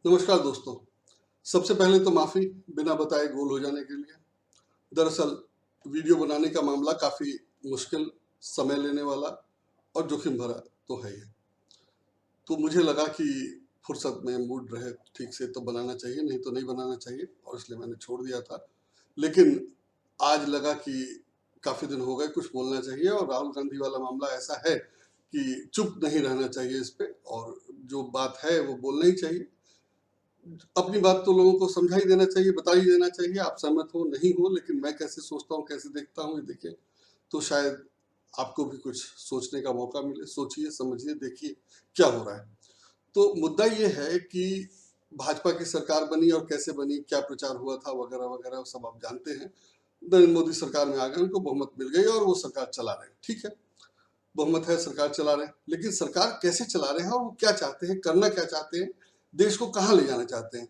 नमस्कार दोस्तों। सबसे पहले तो माफ़ी बिना बताए गोल हो जाने के लिए। दरअसल वीडियो बनाने का मामला काफ़ी मुश्किल, समय लेने वाला और जोखिम भरा तो है ही। तो मुझे लगा कि फुर्सत में मूड रहे ठीक से तो बनाना चाहिए, नहीं तो नहीं बनाना चाहिए और इसलिए मैंने छोड़ दिया था। लेकिन आज लगा कि काफ़ी दिन हो गए, कुछ बोलना चाहिए और राहुल गांधी वाला मामला ऐसा है कि चुप नहीं रहना चाहिए इस पे और जो बात है वो बोलना ही चाहिए। अपनी बात तो लोगों को समझा ही देना चाहिए, बता ही देना चाहिए, आप सहमत हो नहीं हो, लेकिन मैं कैसे सोचता हूँ, कैसे देखता हूँ, ये देखिए, तो शायद आपको भी कुछ सोचने का मौका मिले। सोचिए, समझिए, देखिए क्या हो रहा है। तो मुद्दा ये है कि भाजपा की सरकार बनी और कैसे बनी, क्या प्रचार हुआ था, वगैरह वगैरह सब आप जानते हैं। नरेंद्र मोदी सरकार में आ गए, उनको बहुमत मिल गई और वो सरकार चला रहे हैं। ठीक है, बहुमत है, सरकार चला रहे हैं, लेकिन सरकार कैसे चला रहे हैं और वो क्या चाहते हैं, करना क्या चाहते हैं, देश को कहाँ ले जाना चाहते हैं।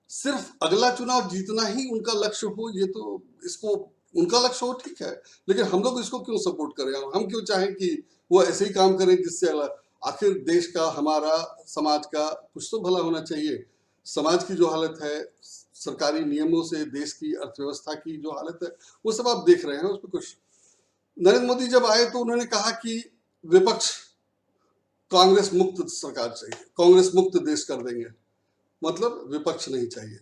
सिर्फ अगला चुनाव जीतना ही उनका लक्ष्य हो, ये तो इसको उनका लक्ष्य हो, ठीक है, लेकिन हम लोग इसको क्यों सपोर्ट करें और हम क्यों चाहें कि वो ऐसे ही काम करें जिससे आखिर देश का, हमारा, समाज का कुछ तो भला होना चाहिए। समाज की जो हालत है, सरकारी नियमों से देश की अर्थव्यवस्था की जो हालत है, वो सब आप देख रहे हैं। उसमें कुछ नरेंद्र मोदी जब आए तो उन्होंने कहा कि विपक्ष, कांग्रेस मुक्त सरकार चाहिए, कांग्रेस मुक्त देश कर देंगे, मतलब विपक्ष नहीं चाहिए।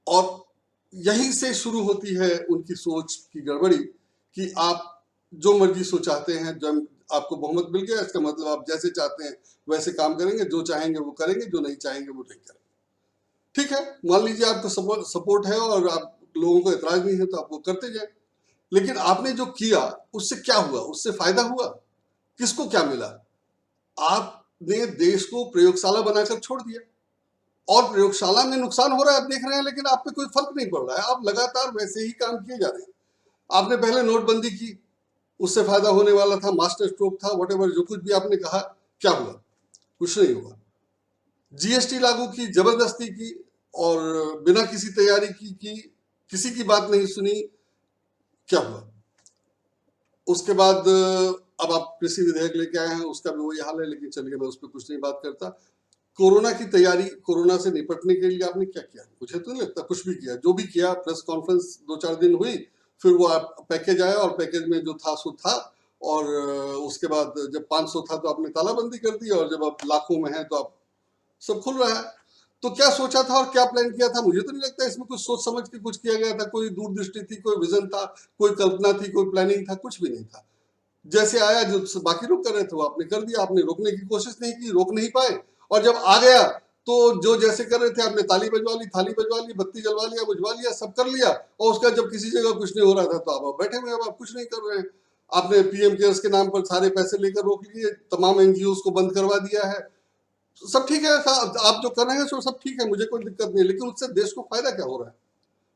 और यहीं से शुरू होती है उनकी सोच की गड़बड़ी कि आप जो मर्जी सोचाते हैं, जब आपको बहुमत मिल गया इसका मतलब आप जैसे चाहते हैं वैसे काम करेंगे, जो चाहेंगे वो करेंगे, जो नहीं चाहेंगे वो नहीं करेंगे। ठीक है, मान लीजिए आपको सपोर्ट है और आप लोगों को एतराज नहीं है तो आप वो करते जाए, लेकिन आपने जो किया उससे क्या हुआ, उससे फायदा हुआ, किसको क्या मिला? आपने देश को प्रयोगशाला बनाकर छोड़ दिया और प्रयोगशाला में नुकसान हो रहा है, आप देख रहे हैं, लेकिन आप पे कोई फर्क नहीं पड़ रहा है। आप लगातार वैसे ही काम किए जा रहे हैं। आपने पहले नोटबंदी की, उससे फायदा होने वाला था, मास्टर स्ट्रोक था, वटेवर जो कुछ भी आपने कहा, क्या हुआ? कुछ नहीं हुआ। जीएसटी लागू की, जबरदस्ती की और बिना किसी तैयारी की, किसी की बात नहीं सुनी, क्या हुआ? उसके बाद अब आप कृषि विधेयक लेके आए हैं, उसका भी वही हाल है, लेकिन चलिए मैं उस पर कुछ नहीं बात करता। कोरोना की तैयारी, कोरोना से निपटने के लिए आपने क्या किया? मुझे तो नहीं लगता कुछ भी किया। जो भी किया, प्रेस कॉन्फ्रेंस 2-4 दिन हुई, फिर वो पैकेज आया और पैकेज में जो था सो था, और उसके बाद जब 500 था तो आपने तालाबंदी कर दी और जब आप लाखों में है तो आप सब खुल रहा है। तो क्या सोचा था और क्या प्लान किया था? मुझे तो नहीं लगता इसमें कुछ सोच समझ के कुछ किया गया था, कोई दूरदृष्टि थी, कोई विजन था, कोई कल्पना थी, कोई प्लानिंग था, कुछ भी नहीं था। जैसे आया, जो बाकी लोग कर रहे थे वो आपने कर दिया, आपने रोकने की कोशिश नहीं की, रोक नहीं पाए, और जब आ गया तो जो जैसे कर रहे थे आपने ताली बजवा ली, थाली बजवा ली, बत्ती जलवा लिया, बुझवा लिया, सब कर लिया, और उसका जब किसी जगह कुछ नहीं हो रहा था तो आप बैठे हुए, अब आप कुछ नहीं कर रहे हैं। आपने पीएम केयर्स के नाम पर सारे पैसे लेकर रोक लिए, तमाम एनजीओ को बंद करवा दिया है। सब ठीक है, आप जो कर रहे हैं सब ठीक है, मुझे कोई दिक्कत नहीं, लेकिन उससे देश को फायदा क्या हो रहा है?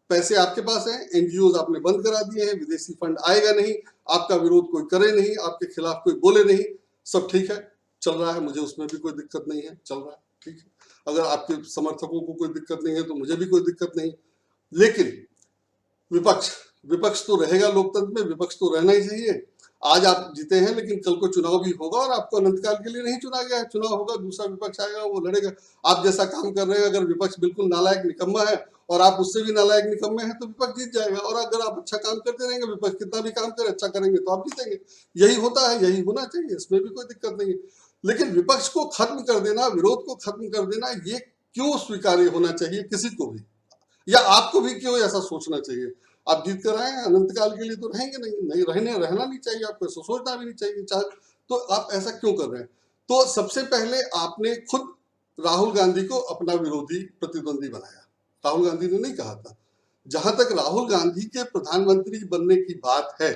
पैसे आपके पास हैं, एनजीओ आपने बंद करा दिए हैं, विदेशी फंड आएगा नहीं, आपका विरोध कोई करे नहीं, आपके खिलाफ कोई बोले नहीं, सब ठीक है, चल रहा है, मुझे उसमें भी कोई दिक्कत नहीं है, चल रहा है, ठीक है। अगर आपके समर्थकों को कोई दिक्कत नहीं है तो मुझे भी कोई दिक्कत नहीं। लेकिन विपक्ष, विपक्ष तो रहेगा लोकतंत्र में, विपक्ष तो रहना ही चाहिए। आज आप जीते हैं, लेकिन कल को चुनाव भी होगा और आपको अनंतकाल के लिए नहीं चुना गया है। चुनाव होगा, दूसरा विपक्ष आएगा, वो लड़ेगा। आप जैसा काम कर रहे हैं, अगर विपक्ष बिल्कुल नालायक निकम्मा है और आप उससे भी नालायक निकम्मे हैं तो विपक्ष जीत जाएगा। और अगर आप अच्छा काम करते रहेंगे, विपक्ष कितना भी काम करे, अच्छा करेंगे तो आप जीतेंगे। यही होता है, यही होना चाहिए, इसमें भी कोई दिक्कत नहीं है। लेकिन विपक्ष को खत्म कर देना, विरोध को खत्म कर देना, ये क्यों स्वीकार्य होना चाहिए किसी को भी, या आपको भी क्यों ऐसा सोचना चाहिए? आप जीत कर आए हैं, अनंत काल के लिए तो रहेंगे नहीं, नहीं रहना नहीं चाहिए, आपको ऐसा सोचना भी नहीं चाहिए। चाहे तो आप ऐसा क्यों कर रहे हैं? तो सबसे पहले आपने खुद राहुल गांधी को अपना विरोधी प्रतिद्वंदी बनाया। राहुल गांधी ने नहीं कहा था। जहां तक राहुल गांधी के प्रधानमंत्री बनने की बात है,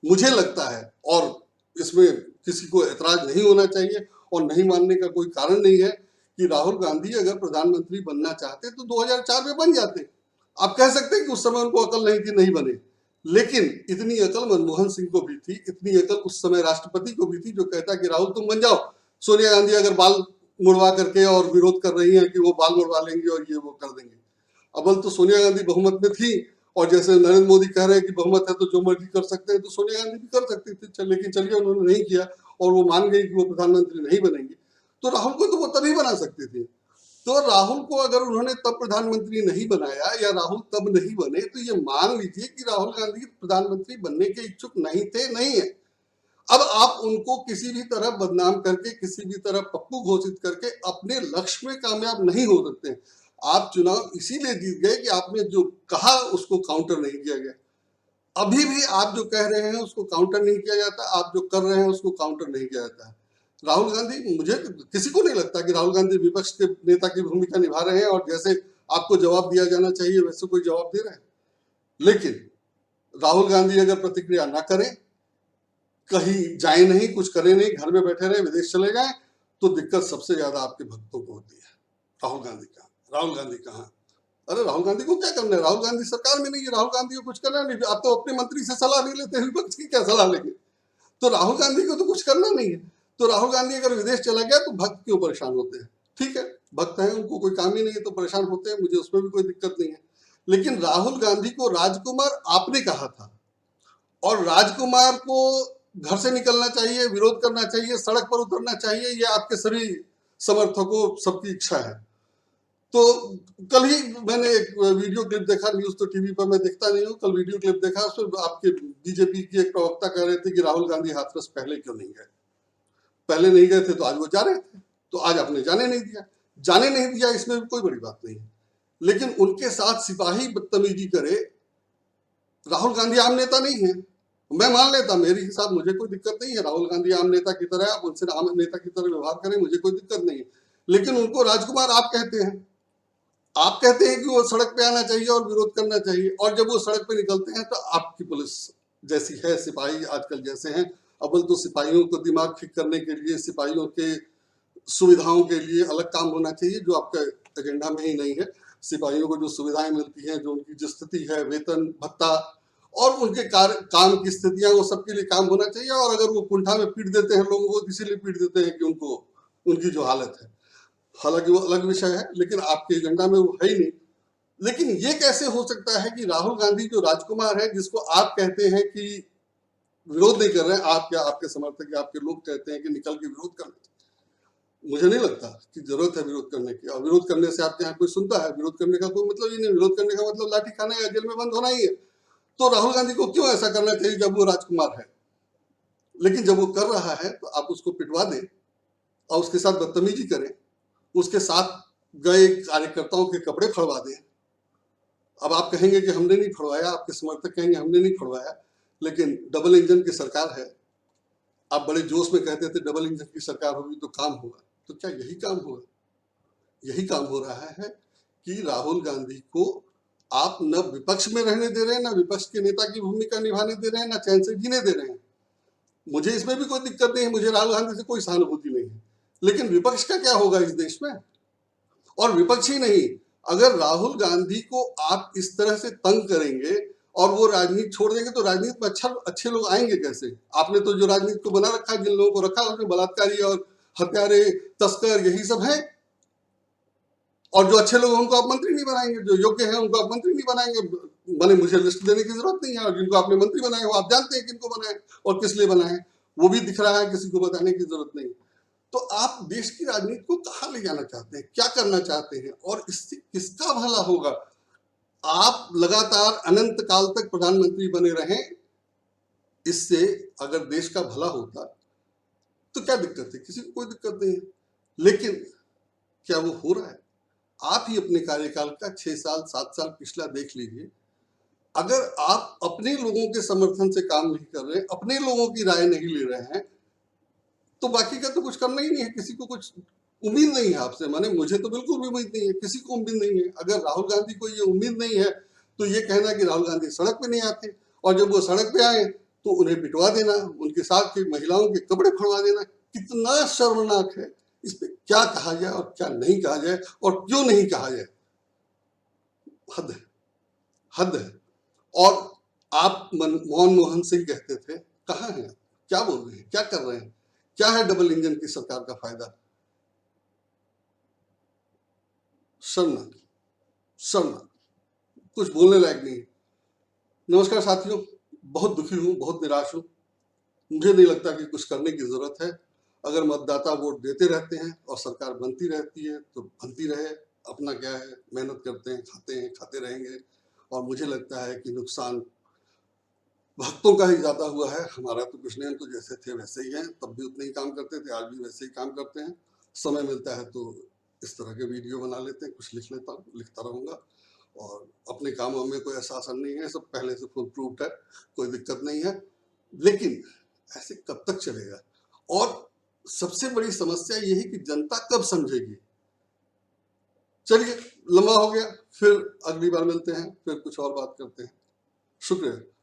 मुझे लगता है, और इसमें किसी को एतराज नहीं होना चाहिए और नहीं मानने का कोई कारण नहीं है, कि राहुल गांधी अगर प्रधानमंत्री बनना चाहते तो 2004 में बन जाते। आप कह सकते हैं कि उस समय उनको अकल नहीं थी, नहीं बने, लेकिन इतनी अकल मनमोहन सिंह को भी थी, इतनी अकल उस समय राष्ट्रपति को भी थी, जो कहता कि राहुल तुम बन जाओ। सोनिया गांधी अगर बाल मुड़वा करके और विरोध कर रही हैं कि वो बाल मुड़वा लेंगे और ये वो कर देंगे। अव्वल तो सोनिया गांधी बहुमत में थी, और जैसे नरेंद्र मोदी कह रहे हैं कि बहुमत है तो जो मर्जी कर सकते हैं, तो सोनिया गांधी भी कर सकती थी, लेकिन चलिए उन्होंने नहीं किया और वो मान गई कि वो प्रधानमंत्री नहीं बनेंगी। तो राहुल को तो वो तभी बना सकती थी। तो राहुल को अगर उन्होंने तब प्रधानमंत्री नहीं बनाया या राहुल तब नहीं बने, तो ये मान लीजिए कि राहुल गांधी प्रधानमंत्री बनने के इच्छुक नहीं थे, नहीं है। अब आप उनको किसी भी तरह बदनाम करके, किसी भी तरह पप्पू घोषित करके अपने लक्ष्य में कामयाब नहीं हो सकते। आप चुनाव इसीलिए जीत गए कि आपने जो कहा उसको काउंटर नहीं किया गया। अभी भी आप जो कह रहे हैं उसको काउंटर नहीं किया जाता, आप जो कर रहे हैं उसको काउंटर नहीं किया जाता है। राहुल गांधी, मुझे किसी को नहीं लगता कि राहुल गांधी विपक्ष के नेता की भूमिका निभा रहे हैं और जैसे आपको जवाब दिया जाना चाहिए वैसे कोई जवाब दे रहे हैं। लेकिन राहुल गांधी अगर प्रतिक्रिया ना करें, कहीं जाए नहीं, कुछ करे नहीं, घर में बैठे रहे, विदेश चले जाए, तो दिक्कत सबसे ज्यादा आपके भक्तों को होती है। राहुल गांधी कहाँ, राहुल गांधी कहाँ? अरे राहुल गांधी को क्या करना है? राहुल गांधी सरकार में नहीं है, राहुल गांधी को कुछ करना नहीं। आप तो अपने मंत्री से सलाह नहीं लेते, विपक्ष की क्या सलाह लेंगे? तो राहुल गांधी को तो कुछ करना नहीं है। तो राहुल गांधी अगर विदेश चला गया तो भक्त क्यों परेशान होते हैं? ठीक है, भक्त हैं, उनको कोई काम ही नहीं है तो परेशान होते हैं, मुझे उसमें भी कोई दिक्कत नहीं है। लेकिन राहुल गांधी को राजकुमार आपने कहा था, और राजकुमार को घर से निकलना चाहिए, विरोध करना चाहिए, सड़क पर उतरना चाहिए, ये आपके सभी समर्थकों सबकी इच्छा है। तो कल ही मैंने एक वीडियो क्लिप देखा, न्यूज तो टीवी पर मैं देखता नहीं हूँ, कल वीडियो क्लिप देखा, उसमें आपके बीजेपी की एक प्रवक्ता कह रहे थे कि राहुल गांधी हाथरस पहले क्यों नहीं गए? पहले नहीं गए थे तो आज वो जा रहे थे, तो आज आपने जाने नहीं दिया। जाने नहीं दिया इसमें भी कोई बड़ी बात नहीं है, लेकिन उनके साथ सिपाही बदतमीजी करे, राहुल गांधी आम नेता नहीं है। मैं मान लेता, मेरे हिसाब मुझे कोई दिक्कत नहीं है, राहुल गांधी आम नेता की तरह, आप उनसे आम नेता की तरह व्यवहार करें, मुझे कोई दिक्कत नहीं है। लेकिन उनको राजकुमार आप कहते हैं, आप कहते हैं कि वो सड़क पे आना चाहिए और विरोध करना चाहिए, और जब वो सड़क पे निकलते हैं तो आपकी पुलिस जैसी है, सिपाही आजकल जैसे हैं, अव्वल तो सिपाहियों को दिमाग ठीक करने के लिए, सिपाहियों के सुविधाओं के लिए अलग काम होना चाहिए, जो आपका एजेंडा में ही नहीं है। सिपाहियों को जो सुविधाएं मिलती हैं, जो उनकी जो स्थिति है, वेतन भत्ता और उनके काम की स्थितियां, वो सबके लिए काम होना चाहिए। और अगर वो कुंठा में पीट देते हैं लोगों को, इसीलिए पीट देते हैं कि उनको उनकी जो हालत है, हालांकि वो अलग विषय है, लेकिन आपके एजेंडा में वो है ही नहीं। लेकिन ये कैसे हो सकता है कि राहुल गांधी जो राजकुमार है, जिसको आप कहते हैं कि विरोध नहीं कर रहे हैं, आप या आपके समर्थक या आपके लोग कहते हैं कि निकल के विरोध करना, मुझे नहीं लगता कि जरूरत है विरोध करने की। और विरोध करने से आपके यहाँ कोई सुनता है? विरोध करने का कोई मतलब ही नहीं। विरोध करने का मतलब लाठी खाना या जेल में बंद होना ही है। तो राहुल गांधी को क्यों ऐसा करना चाहिए जब वो राजकुमार है? लेकिन जब वो कर रहा है तो आप उसको पिटवा दें और उसके साथ बदतमीजी करें, उसके साथ गए कार्यकर्ताओं के कपड़े फड़वा दें। अब आप कहेंगे कि हमने नहीं फड़वाया, आपके समर्थक कहेंगे हमने नहीं फड़वाया, लेकिन डबल इंजन की सरकार है। आप बड़े जोश में कहते थे डबल इंजन की सरकार होगी तो काम होगा, तो क्या यही काम होगा? यही काम हो रहा है कि राहुल गांधी को आप न विपक्ष में रहने दे रहे हैं, न विपक्ष के नेता की भूमिका निभाने दे रहे हैं, न चैन से जीने दे रहे हैं। मुझे इसमें भी कोई दिक्कत नहीं है, मुझे राहुल गांधी से कोई सहानुभूति नहीं है, लेकिन विपक्ष का क्या होगा इस देश में? और विपक्ष ही नहीं, अगर राहुल गांधी को आप इस तरह से तंग करेंगे और वो राजनीति छोड़ देंगे तो राजनीति में अच्छे लोग आएंगे कैसे? आपने तो जो राजनीति को बना रखा है, जिन लोगों को रखा है, उसमें बलात्कारी और हत्यारे, तस्कर, यही सब है। और जो अच्छे लोग हैं उनको आप मंत्री नहीं बनाएंगे, जो योग्य हैं उनको आप मंत्री नहीं बनाएंगे। मैंने मुझे लिस्ट देने की जरूरत नहीं है, और जिनको आपने मंत्री बनाए वो आप जानते हैं किनको बनाए और किस लिए बनाए, वो भी दिख रहा है, किसी को बताने की जरूरत नहीं। तो आप देश की राजनीति को कहाँ ले जाना चाहते हैं, क्या करना चाहते हैं, और इससे किसका भला होगा? आप लगातार अनंत काल तक प्रधानमंत्री बने रहें, इससे अगर देश का भला होता तो क्या दिक्कत है? किसी को कोई दिक्कत नहीं है। लेकिन क्या वो हो रहा है? आप ही अपने कार्यकाल का 6 साल 7 साल पिछला देख लीजिए। अगर आप अपने लोगों के समर्थन से काम नहीं कर रहे, अपने लोगों की राय नहीं ले रहे हैं, तो बाकी का तो कुछ करना ही नहीं है। किसी को कुछ उम्मीद नहीं है आपसे, माने मुझे तो बिल्कुल भी उम्मीद नहीं है, किसी को उम्मीद नहीं है। अगर राहुल गांधी को ये उम्मीद नहीं है तो ये कहना कि राहुल गांधी सड़क पे नहीं आते, और जब वो सड़क पे आए तो उन्हें पिटवा देना, उनके साथ की महिलाओं के कपड़े फड़वा देना, कितना शर्मनाक है। इस पे क्या कहा जाए और क्या नहीं कहा जाए, और क्यों नहीं कहा जाए? हद है, हद है। और आप मनमोहन सिंह कहते थे, कहाँ हैं? क्या बोल रहे हैं, क्या कर रहे हैं? क्या है डबल इंजन की सरकार का फायदा? शर्मनाक, शर्मनाक, कुछ बोलने लायक नहीं। नमस्कार साथियों, बहुत दुखी हूँ, बहुत निराश हूँ। मुझे नहीं लगता कि कुछ करने की जरूरत है। अगर मतदाता वोट देते रहते हैं और सरकार बनती रहती है तो बनती रहे, अपना क्या है, मेहनत करते हैं, खाते रहेंगे। और मुझे लगता है कि नुकसान भक्तों का ही ज़्यादा हुआ है, हमारा तो कुछ नहीं, हम तो जैसे थे वैसे ही हैं, तब भी उतने ही काम करते थे, आज भी वैसे ही काम करते हैं। समय मिलता है तो इस तरह के वीडियो बना लेते हैं, कुछ लिख लेता हूँ, लिखता रहूँगा और अपने कामों में कोई ऐसा असर नहीं है, सब पहले से फुल प्रूफ्ड है, कोई दिक्कत नहीं है। लेकिन ऐसे कब तक चलेगा? और सबसे बड़ी समस्या ये है कि जनता कब समझेगी? चलिए, लंबा हो गया, फिर अगली बार मिलते हैं, फिर कुछ और बात करते हैं। शुक्रिया।